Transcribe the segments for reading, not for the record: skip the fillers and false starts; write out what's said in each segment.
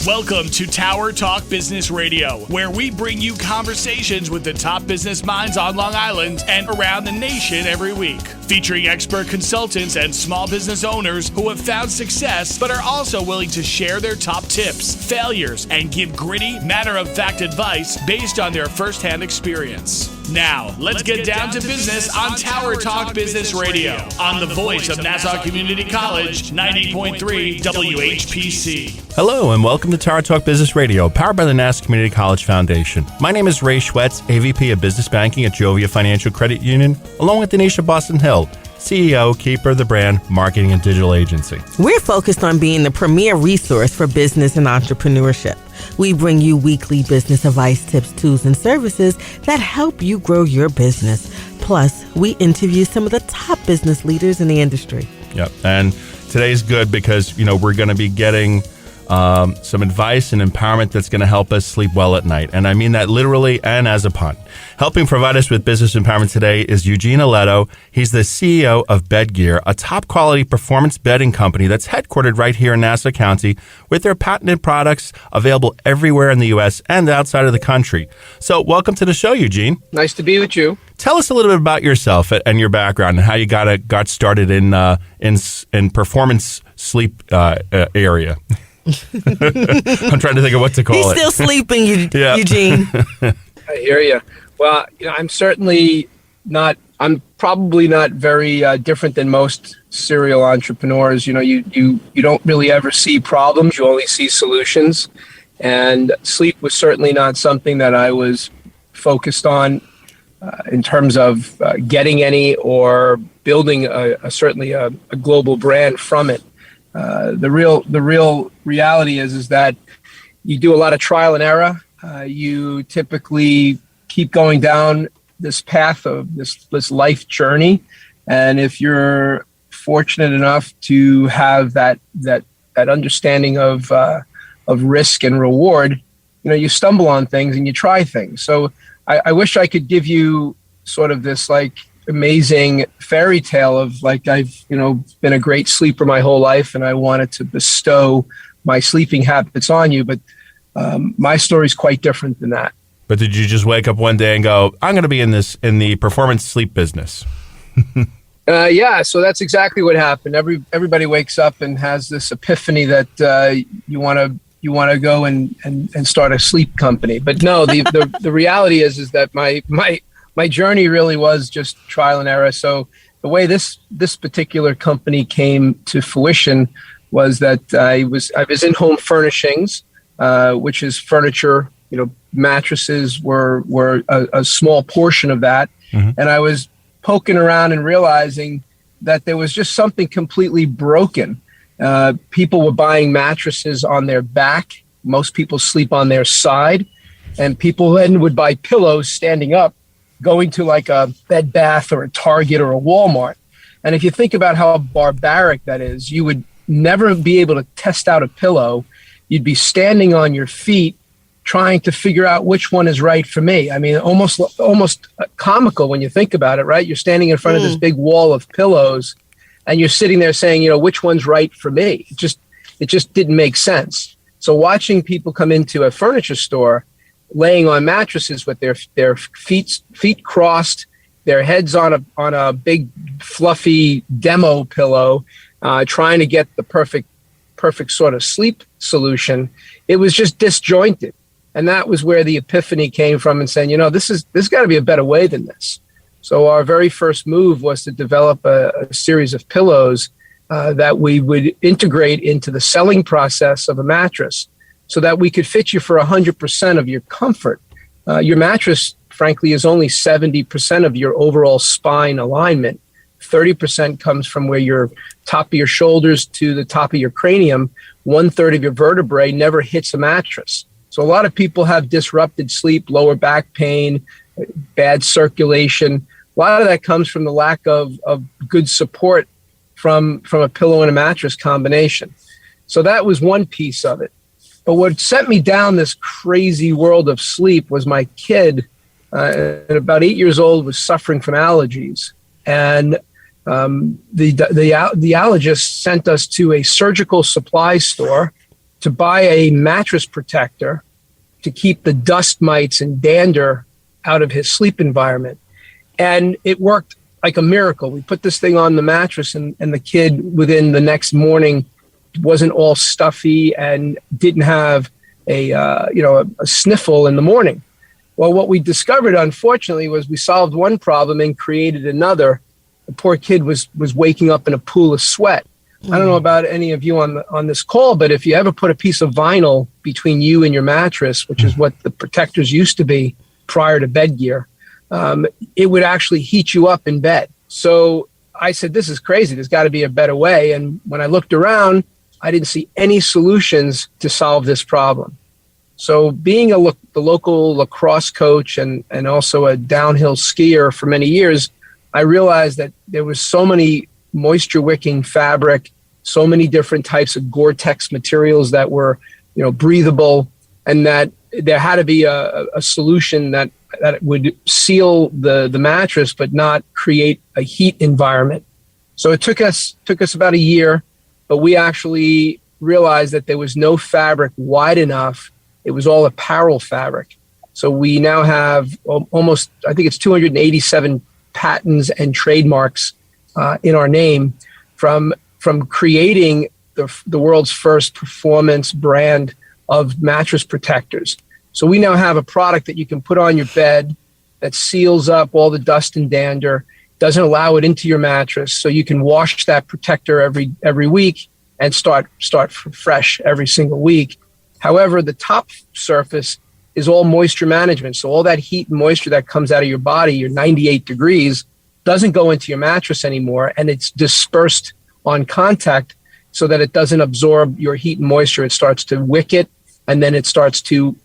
Welcome to Tower Talk Business Radio, where we bring you conversations with the top business minds on Long Island and around the nation every week. Featuring expert consultants and small business owners who have found success but are also willing to share their top tips, failures, and give gritty, matter-of-fact advice based on their firsthand experience. Now, let's get down to business on Tower Talk Business Radio on the voice of Nassau Community College, 90.3 WHPC. Hello and welcome to Tower Talk Business Radio, powered by the Nassau Community College Foundation. My name is Ray Schwetz, AVP of Business Banking at Jovia Financial Credit Union, along with Donyshia Boston-Hill, CEO, keeper of the brand, marketing and digital agency. We're focused on being the premier resource for business and entrepreneurship. We bring you weekly business advice, tips, tools, and services that help you grow your business. Plus, we interview some of the top business leaders in the industry. Yep, and today's good because, we're going to be getting some advice and empowerment that's going to help us sleep well at night. And I mean that literally and as a pun. Helping provide us with business empowerment today is Eugene Alletto. He's the CEO of Bedgear, a top quality performance bedding company that's headquartered right here in Nassau County with their patented products available everywhere in the U.S. and outside of the country. So welcome to the show, Eugene. Nice to be with you. Tell us a little bit about yourself and your background and how you got started in performance sleep area. I'm trying to think of what to call He's it. He's still sleeping, Eugene. I hear you. Well, I'm certainly not. I'm probably not very different than most serial entrepreneurs. You don't really ever see problems. You only see solutions. And sleep was certainly not something that I was focused on in terms of getting any or building certainly a global brand from it. The real reality is that you do a lot of trial and error. You typically keep going down this path of this life journey, and if you're fortunate enough to have that understanding of risk and reward, you stumble on things and you try things. So I wish I could give you sort of this amazing fairy tale of I've been a great sleeper my whole life and I wanted to bestow my sleeping habits on you, but my story is quite different than that. But did you just wake up one day and go, I'm going to be in the performance sleep business? Yeah, so that's exactly what happened. Everybody wakes up and has this epiphany that you want to go and start a sleep company. But no, the reality is that my journey really was just trial and error. So the way this particular company came to fruition was that I was in home furnishings, which is furniture. Mattresses were a small portion of that. Mm-hmm. And I was poking around and realizing that there was just something completely broken. People were buying mattresses on their back. Most people sleep on their side. And people then would buy pillows standing up, going to a Bed Bath or a Target or a Walmart. And if you think about how barbaric that is, you would never be able to test out a pillow. You'd be standing on your feet trying to figure out which one is right for me. I mean, almost comical when you think about it, right? You're standing in front of this big wall of pillows and you're sitting there saying, which one's right for me? It just didn't make sense. So watching people come into a furniture store laying on mattresses with their feet crossed, their heads on a big fluffy demo pillow, trying to get the perfect sort of sleep solution, it was just disjointed. And that was where the epiphany came from and saying, this got to be a better way than this. So our very first move was to develop a series of pillows that we would integrate into the selling process of a mattress so that we could fit you for 100% of your comfort. Your mattress, frankly, is only 70% of your overall spine alignment. 30% comes from where your top of your shoulders to the top of your cranium. 1/3 of your vertebrae never hits a mattress. So a lot of people have disrupted sleep, lower back pain, bad circulation. A lot of that comes from the lack of good support from a pillow and a mattress combination. So that was one piece of it. But what sent me down this crazy world of sleep was my kid, at about 8 years old, was suffering from allergies. And the allergist sent us to a surgical supply store to buy a mattress protector to keep the dust mites and dander out of his sleep environment. And it worked like a miracle. We put this thing on the mattress, and the kid within the next morning wasn't all stuffy and didn't have a sniffle in the morning. Well, what we discovered, unfortunately, was we solved one problem and created another. The poor kid was waking up in a pool of sweat. I don't know about any of you on this call, but if you ever put a piece of vinyl between you and your mattress, which is what the protectors used to be prior to Bedgear, it would actually heat you up in bed. So I said, this is crazy. There's got to be a better way. And when I looked around, I didn't see any solutions to solve this problem. So being the local lacrosse coach and also a downhill skier for many years, I realized that there was so many moisture wicking fabric, so many different types of Gore-Tex materials that were, breathable, and that there had to be a solution that would seal the mattress but not create a heat environment. So it took us about a year, but we actually realized that there was no fabric wide enough. It was all apparel fabric. So we now have almost, I think it's 287 patents and trademarks in our name from creating the world's first performance brand of mattress protectors. So we now have a product that you can put on your bed that seals up all the dust and dander, doesn't allow it into your mattress, so you can wash that protector every week and start fresh every single week. However, the top surface is all moisture management. So all that heat and moisture that comes out of your body, your 98 degrees, doesn't go into your mattress anymore, and it's dispersed on contact so that it doesn't absorb your heat and moisture. It starts to wick it, and then it starts to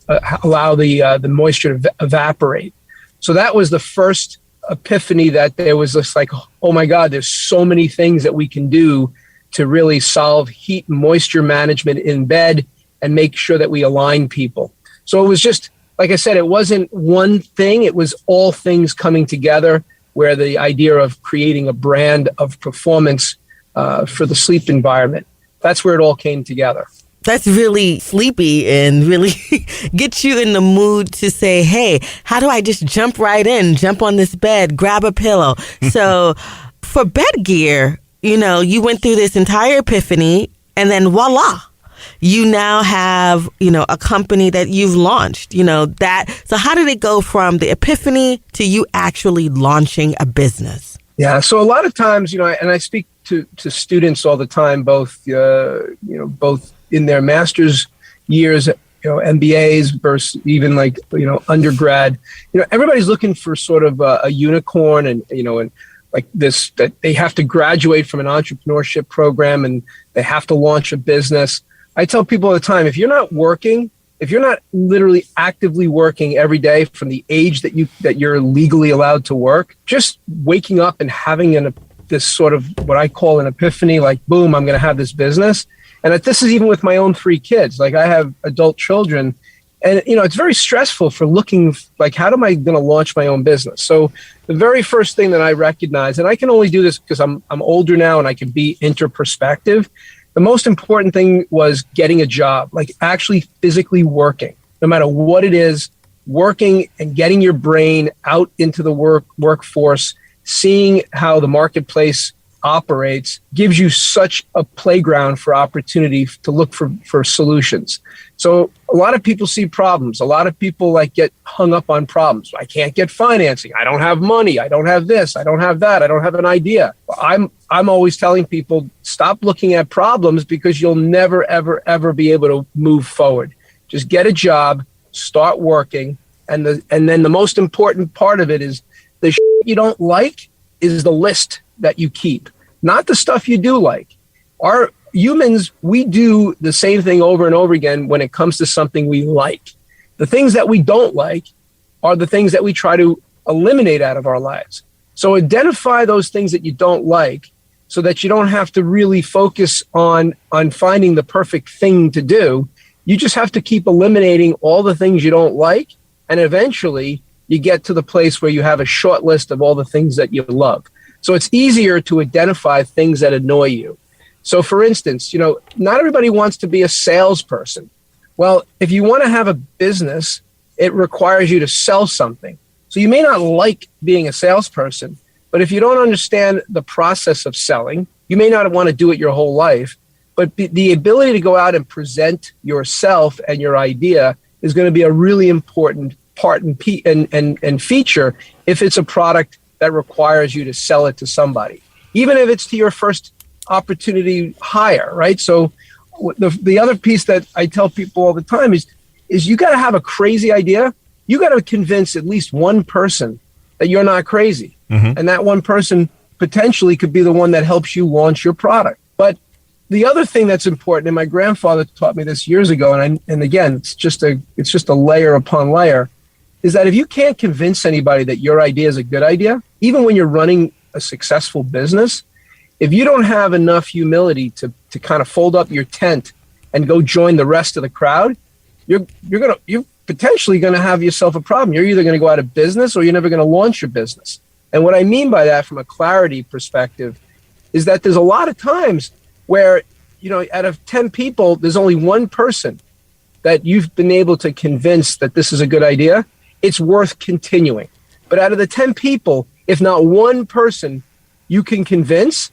allow the moisture to evaporate. So that was the first epiphany, that there was this like, oh my God, there's so many things that we can do to really solve heat and moisture management in bed and make sure that we align people. So it was just, like I said, it wasn't one thing, it was all things coming together, where the idea of creating a brand of performance for the sleep environment, that's where it all came together. That's really sleepy and really gets you in the mood to say, hey, how do I just jump on this bed, grab a pillow? So for Bedgear, you went through this entire epiphany, and then voila, you now have, a company that you've launched, so how did it go from the epiphany to you actually launching a business? Yeah. So a lot of times, and I speak to students all the time, both in their master's years, MBAs versus even like, undergrad, everybody's looking for sort of a unicorn and like this, that they have to graduate from an entrepreneurship program and they have to launch a business. I tell people all the time, if you're not literally actively working every day from the age that you're legally allowed to work, just waking up and having this sort of what I call an epiphany, like, boom, I'm going to have this business. And this is even with my own 3 kids. Like, I have adult children, and it's very stressful for looking like, how am I going to launch my own business? So the very first thing that I recognize, and I can only do this because I'm older now and I can be introspective. The most important thing was getting a job, like actually physically working, no matter what it is, working and getting your brain out into the workforce, seeing how the marketplace operates gives you such a playground for opportunity to look for solutions. So a lot of people see problems. A lot of people get hung up on problems. I can't get financing. I don't have money. I don't have this. I don't have that. I don't have an idea. I'm always telling people, stop looking at problems, because you'll never, ever, ever be able to move forward. Just get a job, start working. And then the most important part of it is the shit you don't like is the list that you keep, not the stuff you do like. Our humans, we do the same thing over and over again when it comes to something we like. The things that we don't like are the things that we try to eliminate out of our lives. So identify those things that you don't like so that you don't have to really focus on finding the perfect thing to do. You just have to keep eliminating all the things you don't like, and eventually you get to the place where you have a short list of all the things that you love. So it's easier to identify things that annoy you. So for instance, not everybody wants to be a salesperson. Well, if you want to have a business, it requires you to sell something. So you may not like being a salesperson, but if you don't understand the process of selling, you may not want to do it your whole life. But the ability to go out and present yourself and your idea is going to be a really important part and feature if it's a product that requires you to sell it to somebody, even if it's to your first opportunity hire, right? So the other piece that I tell people all the time is you got to have a crazy idea. You got to convince at least one person that you're not crazy. Mm-hmm. And that one person potentially could be the one that helps you launch your product. But the other thing that's important, and my grandfather taught me this years ago, and again, it's just a layer upon layer, is that if you can't convince anybody that your idea is a good idea, even when you're running a successful business, if you don't have enough humility to kind of fold up your tent and go join the rest of the crowd, you're potentially going to have yourself a problem. You're either going to go out of business or you're never going to launch your business. And what I mean by that from a clarity perspective is that there's a lot of times where, out of 10 people, there's only one person that you've been able to convince that this is a good idea. It's worth continuing. But out of the 10 people, if not one person you can convince,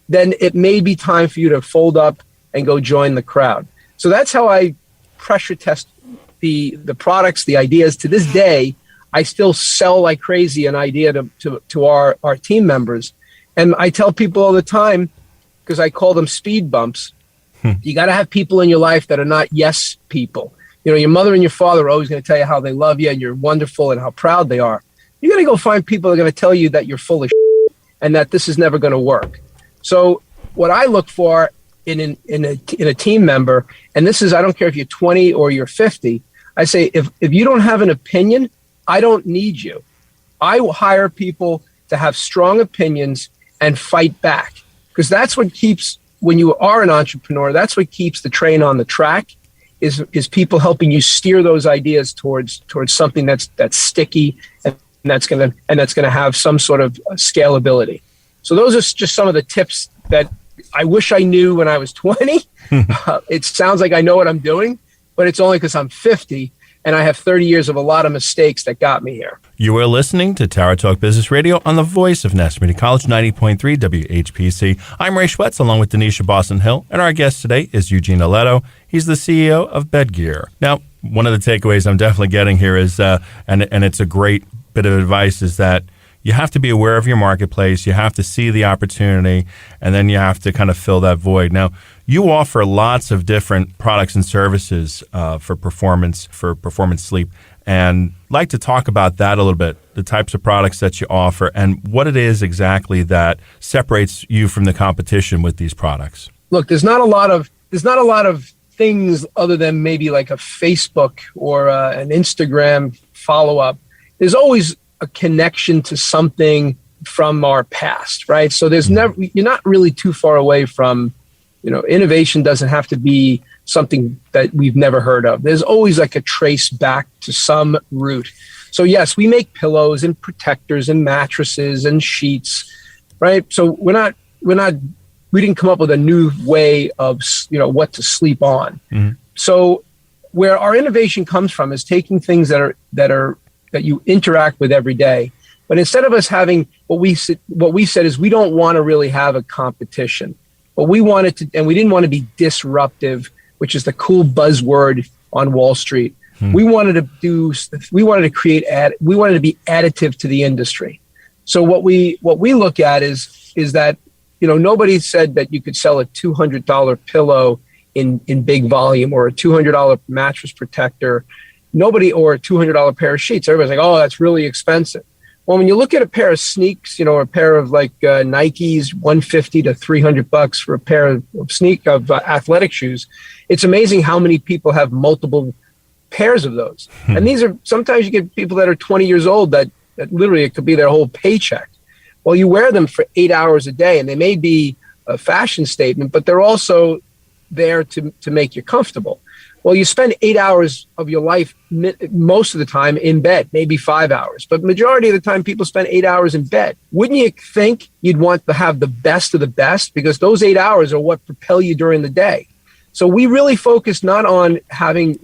then it may be time for you to fold up and go join the crowd. So that's how I pressure test the products, the ideas. To this day, I still sell like crazy an idea to our team members. And I tell people all the time, because I call them speed bumps, you got to have people in your life that are not yes people. Your mother and your father are always going to tell you how they love you and you're wonderful and how proud they are. You got to go find people that are going to tell you that you're full of shit and that this is never going to work. So what I look for in a team member, and this is, I don't care if you're 20 or you're 50, I say, if you don't have an opinion, I don't need you. I will hire people to have strong opinions and fight back, because that's what keeps, when you are an entrepreneur, that's what keeps the train on the track, is people helping you steer those ideas towards something that's sticky and that's going to have some sort of scalability. So those are just some of the tips that I wish I knew when I was 20. It sounds like I know what I'm doing, but it's only because I'm 50 and I have 30 years of a lot of mistakes that got me here. You are listening to Tower Talk Business Radio on the voice of Nassau Community College, 90.3 WHPC. I'm Ray Schwetz, along with Donyshia Boston-Hill, and our guest today is Eugene Alletto. He's the CEO of Bedgear. Now, one of the takeaways I'm definitely getting here is, and it's a great bit of advice, is that you have to be aware of your marketplace, you have to see the opportunity, and then you have to kind of fill that void. Now, you offer lots of different products and services for performance sleep, and I'd like to talk about that a little bit, the types of products that you offer and what it is exactly that separates you from the competition with these products. Look, there's not a lot of things other than maybe like a Facebook or an Instagram follow-up. There's always a connection to something from our past, right? So you're not really too far away from, innovation doesn't have to be something that we've never heard of. There's always like a trace back to some root. So yes, we make pillows and protectors and mattresses and sheets, right? So we didn't come up with a new way of, what to sleep on. Mm-hmm. So where our innovation comes from is taking things that you interact with every day. But instead of us having what we said is we don't want to really have a competition. But we wanted to, and we didn't want to be disruptive, which is the cool buzzword on Wall Street. We wanted to be additive to the industry. So what we look at is that, nobody said that you could sell a $200 pillow in big volume or a $200 mattress protector. Nobody, or a $200 pair of sheets. Everybody's like, oh, that's really expensive. Well, when you look at a pair of sneaks, a pair of like Nikes, $150 to $300 for a pair of athletic shoes, it's amazing how many people have multiple pairs of those. And these are, sometimes you get people that are 20 years old that literally it could be their whole paycheck. Well, you wear them for 8 hours a day, and they may be a fashion statement, but they're also there to make you comfortable. Well, you spend 8 hours of your life most of the time in bed, maybe 5 hours, but majority of the time people spend 8 hours in bed. Wouldn't you think you'd want to have the best of the best? Because those 8 hours are what propel you during the day. So we really focus not on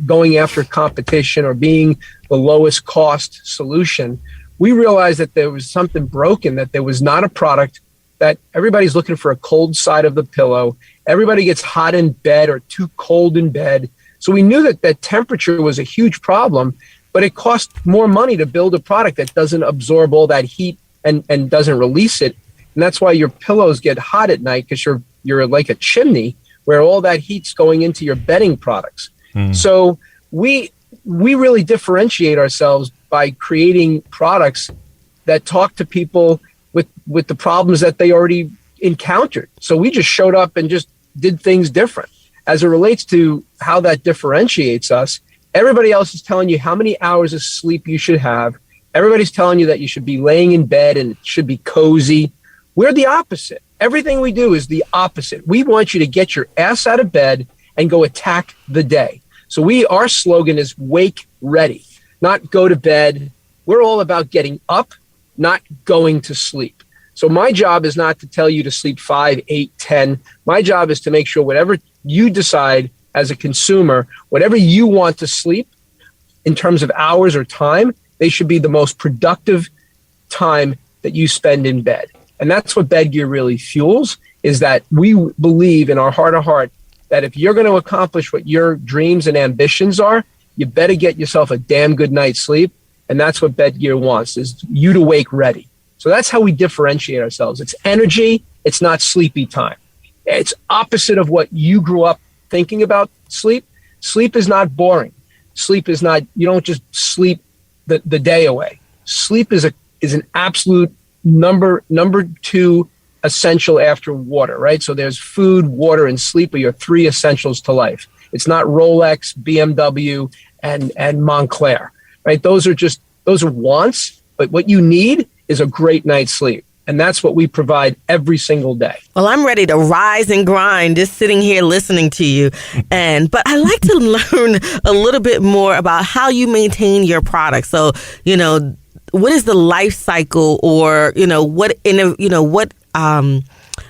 going after competition or being the lowest cost solution. We realized that there was something broken, that there was not a product, that everybody's looking for a cold side of the pillow. Everybody gets hot in bed or too cold in bed. So we knew that temperature was a huge problem, but it cost more money to build a product that doesn't absorb all that heat and doesn't release it. And that's why your pillows get hot at night, because you're like a chimney where all that heat's going into your bedding products. So we really differentiate ourselves by creating products that talk to people with the problems that they already encountered. So we just showed up and just did things different. As it relates to how that differentiates us, everybody else is telling you how many hours of sleep you should have. Everybody's telling you that you should be laying in bed and it should be cozy. We're the opposite. Everything we do is the opposite. We want you to get your ass out of bed and go attack the day. So our slogan is wake ready, not go to bed. We're all about getting up, not going to sleep. So my job is not to tell you to sleep 5, 8, 10. My job is to make sure whatever you decide as a consumer, whatever you want to sleep in terms of hours or time, they should be the most productive time that you spend in bed. And that's what Bedgear really fuels, is that we believe in our heart of heart that if you're going to accomplish what your dreams and ambitions are, you better get yourself a damn good night's sleep. And that's what Bedgear wants, is you to wake ready. So that's how we differentiate ourselves. It's energy. It's not sleepy time. It's opposite of what you grew up thinking about sleep. Sleep is not boring. Sleep is not, you don't just sleep the day away. Sleep is an absolute number 2 essential after water, right? So there's food, water, and sleep are your 3 essentials to life. It's not Rolex, BMW, and Montclair, right? Those are wants, but what you need is a great night's sleep. And that's what we provide every single day. Well, I'm ready to rise and grind just sitting here listening to you. But I like to learn a little bit more about how you maintain your product. So, what is the life cycle, or,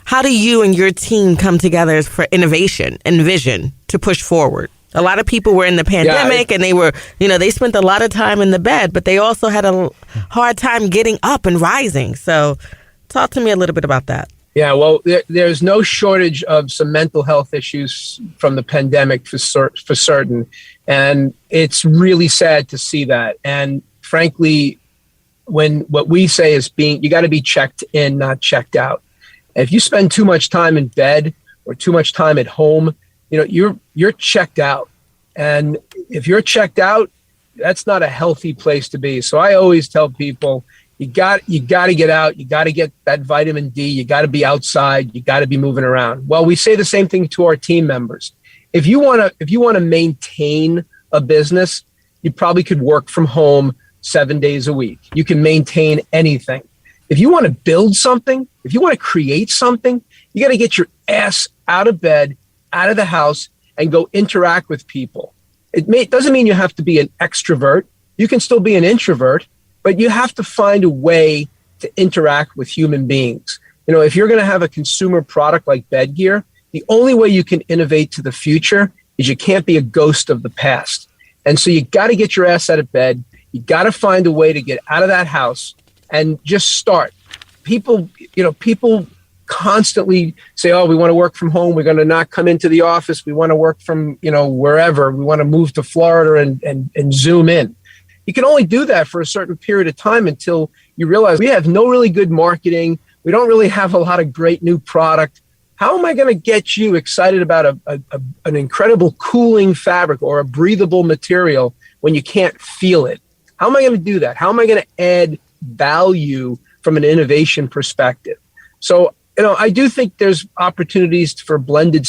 how do you and your team come together for innovation and vision to push forward? A lot of people were in the pandemic and they spent a lot of time in the bed, but they also had a hard time getting up and rising. So talk to me a little bit about that. Yeah, well, there's no shortage of some mental health issues from the pandemic for certain. And it's really sad to see that. And frankly, what we say is you got to be checked in, not checked out. If you spend too much time in bed or too much time at home, you're checked out. And if you're checked out, that's not a healthy place to be. So I always tell people, you got to get out. You got to get that vitamin D. You got to be outside. You got to be moving around. Well, we say the same thing to our team members. If you want to maintain a business, you probably could work from home 7 days a week. You can maintain anything. If you want to build something, if you want to create something, you got to get your ass out of bed, out of the house, and go interact with people. It doesn't mean you have to be an extrovert. You can still be an introvert, but you have to find a way to interact with human beings. If you're going to have a consumer product like Bedgear, the only way you can innovate to the future is you can't be a ghost of the past. And so you got to get your ass out of bed. You got to find a way to get out of that house and just start. People constantly say, oh, we want to work from home. We're going to not come into the office. We want to work from, wherever. We want to move to Florida and Zoom in. You can only do that for a certain period of time until you realize we have no really good marketing. We don't really have a lot of great new product. How am I going to get you excited about an incredible cooling fabric or a breathable material when you can't feel it? How am I going to do that? How am I going to add value from an innovation perspective? So, I do think there's opportunities for blended,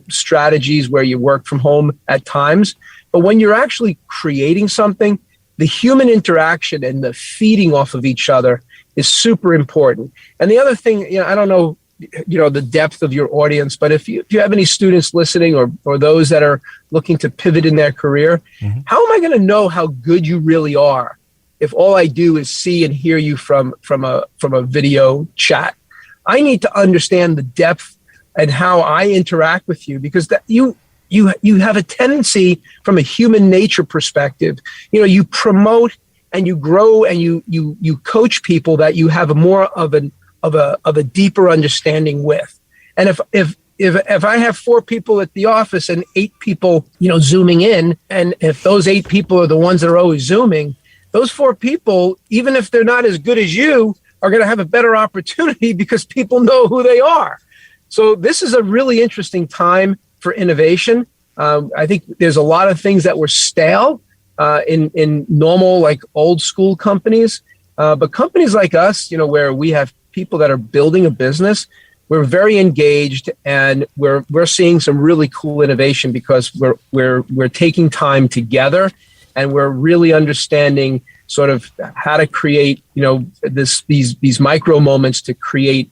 strategies where you work from home at times. But when you're actually creating something, the human interaction and the feeding off of each other is super important. And the other thing, I don't know the depth of your audience, but if you have any students listening or those that are looking to pivot in their career, how am I going to know how good you really are if all I do is see and hear you from a video chat? I need to understand the depth and how I interact with you, because that you have a tendency from a human nature perspective. You promote and you grow and you coach people that you have more of a deeper understanding with. And if I have 4 people at the office and 8 people, zooming in, and if those 8 people are the ones that are always zooming, those 4 people, even if they're not as good as you, are going to have a better opportunity because people know who they are. So this is a really interesting time for innovation. I think there's a lot of things that were stale in normal, like old school companies. But companies like us, where we have people that are building a business, we're very engaged, and we're seeing some really cool innovation because we're taking time together, and we're really understanding sort of how to create, these micro moments to create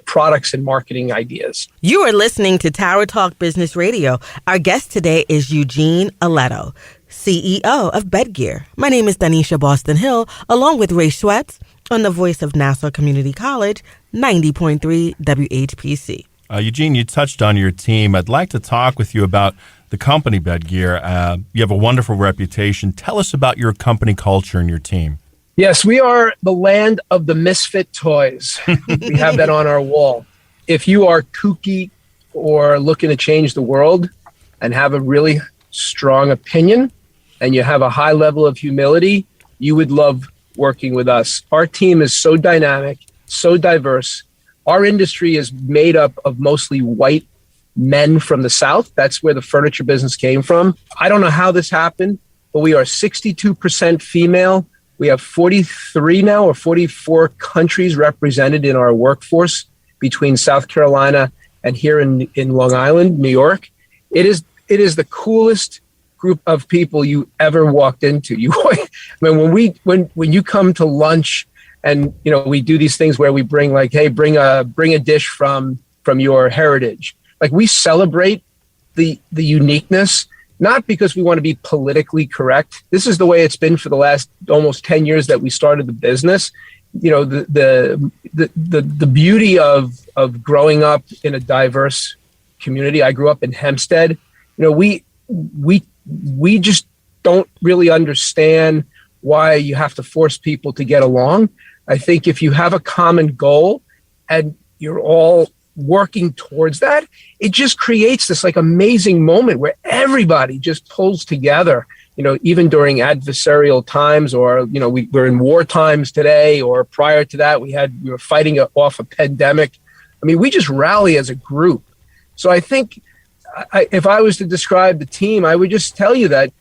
products and marketing ideas. You are listening to Tower Talk Business Radio. Our guest today is Eugene Alletto, CEO of Bedgear. My name is Donyshia Boston-Hill, along with Ray Schwetz, on the voice of Nassau Community College, 90.3 WHPC. Eugene, you touched on your team. I'd like to talk with you about the company Bedgear. You have a wonderful reputation. Tell us about your company culture and your team. Yes, we are the land of the misfit toys. We have that on our wall. If you are kooky or looking to change the world and have a really strong opinion and you have a high level of humility, you would love working with us. Our team is so dynamic, so diverse. Our industry is made up of mostly white men from the South. That's where the furniture business came from. I don't know how this happened, but we are 62% female. We have 43 now or 44 countries represented in our workforce between South Carolina and here in Long Island, New York. It is the coolest group of people you ever walked into. When you come to lunch and we do these things where we bring bring a dish from your heritage. Like, we celebrate the uniqueness, not because we want to be politically correct. This is the way it's been for the last almost 10 years that we started the business. The beauty of growing up in a diverse community. I grew up in Hempstead. We just don't really understand why you have to force people to get along. I think if you have a common goal and you're all working towards that, it just creates this amazing moment where everybody just pulls together, even during adversarial times, or, we're in war times today, or prior to that, we were fighting off a pandemic. I mean, we just rally as a group. So I think if I was to describe the team, I would just tell you that,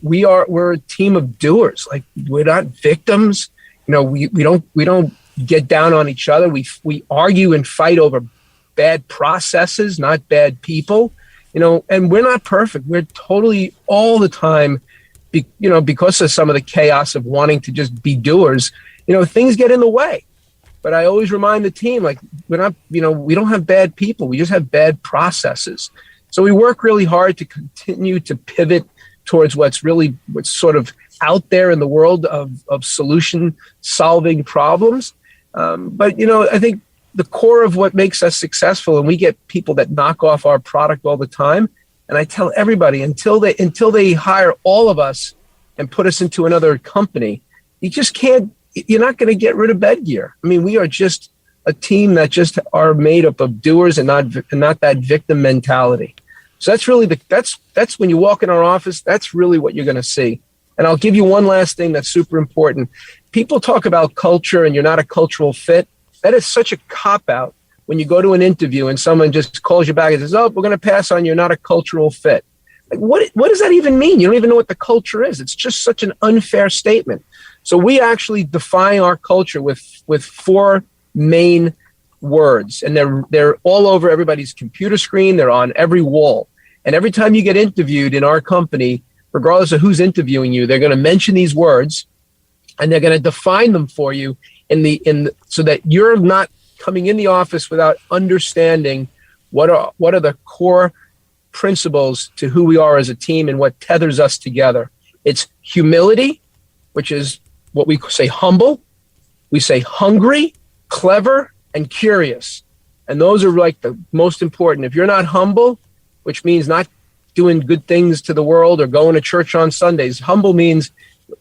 we're a team of doers. Like, we're not victims. We don't get down on each other. We argue and fight over bad processes, not bad people, and we're not perfect. We're totally all the time, because of some of the chaos of wanting to just be doers, things get in the way. But I always remind the team, we're not, we don't have bad people. We just have bad processes. So we work really hard to continue to pivot towards what's sort of out there in the world of solution solving problems. But, I think the core of what makes us successful, and we get people that knock off our product all the time. And I tell everybody, until they hire all of us and put us into another company, you're not going to get rid of Bedgear. I mean, we are just a team that just are made up of doers and not that victim mentality. So that's really that's when you walk in our office, that's really what you're going to see. And I'll give you one last thing that's super important. People talk about culture and you're not a cultural fit. That is such a cop-out when you go to an interview and someone just calls you back and says, we're going to pass on, you're not a cultural fit. What does that even mean? You don't even know what the culture is. It's just such an unfair statement. So we actually define our culture with 4 main words, and they're all over everybody's computer screen. They're on every wall. And every time you get interviewed in our company, regardless of who's interviewing you, they're going to mention these words, and they're going to define them for you so that you're not coming in the office without understanding what are the core principles to who we are as a team and what tethers us together. It's humility, which is what we say humble. We say hungry, clever, and curious. And those are like the most important. If you're not humble, which means not doing good things to the world or going to church on Sundays, humble means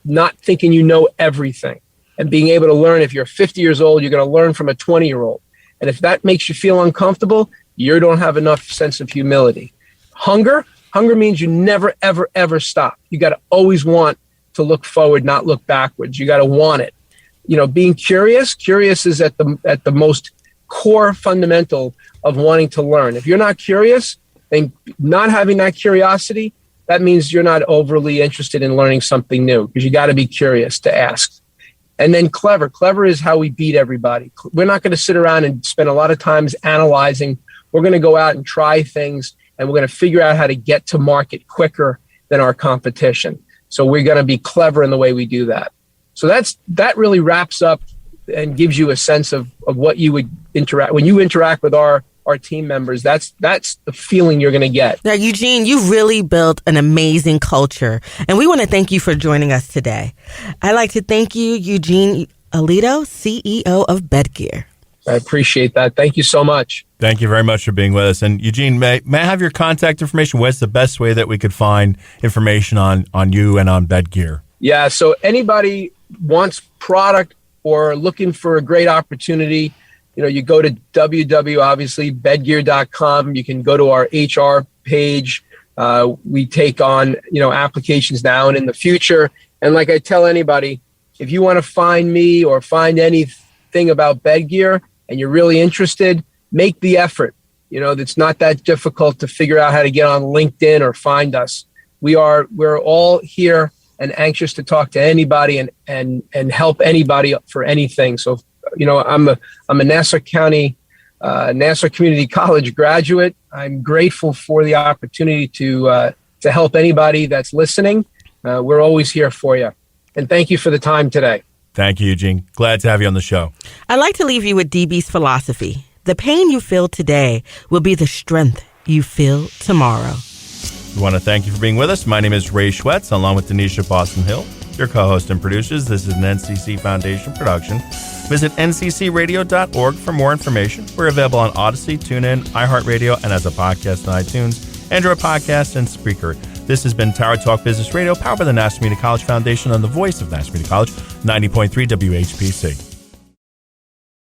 not thinking you know everything and being able to learn. If you're 50 years old, you're going to learn from a 20-year-old. And if that makes you feel uncomfortable, you don't have enough sense of humility. Hunger means you never, ever, ever stop. You got to always want to look forward, not look backwards. You got to want it. Being curious is at the most core fundamental of wanting to learn. If you're not curious and not having that curiosity, that means you're not overly interested in learning something new, because you got to be curious to ask. And then clever. Clever is how we beat everybody. We're not going to sit around and spend a lot of time analyzing. We're going to go out and try things, and we're going to figure out how to get to market quicker than our competition. So we're going to be clever in the way we do that. So that really wraps up and gives you a sense of what you would interact when you interact with our team members. That's the feeling you're going to get. Now, Eugene, you've really built an amazing culture, and we want to thank you for joining us today. I'd like to thank you, Eugene Alletto, CEO of Bedgear. I appreciate that. Thank you so much. Thank you very much for being with us. And Eugene, may I have your contact information? What's the best way that we could find information on you and on Bedgear? Yeah, so anybody wants product or looking for a great opportunity, you go to www.bedgear.com. You can go to our HR page. We take on, applications now and in the future. And like I tell anybody, if you want to find me or find anything about Bedgear and you're really interested, make the effort. It's not that difficult to figure out how to get on LinkedIn or find us. We're all here and anxious to talk to anybody and help anybody for anything. So, I'm a Nassau County, Nassau Community College graduate. I'm grateful for the opportunity to help anybody that's listening. We're always here for you. And thank you for the time today. Thank you, Eugene. Glad to have you on the show. I'd like to leave you with DB's philosophy. The pain you feel today will be the strength you feel tomorrow. We want to thank you for being with us. My name is Ray Schwetz, along with Donyshia Boston-Hill, your co-host and producers. This is an NCC Foundation production. Visit nccradio.org for more information. We're available on Odyssey, TuneIn, iHeartRadio, and as a podcast on iTunes, Android Podcast, and Spreaker. This has been Tower Talk Business Radio, powered by the Nassau Community College Foundation on the voice of Nassau Community College, 90.3 WHPC.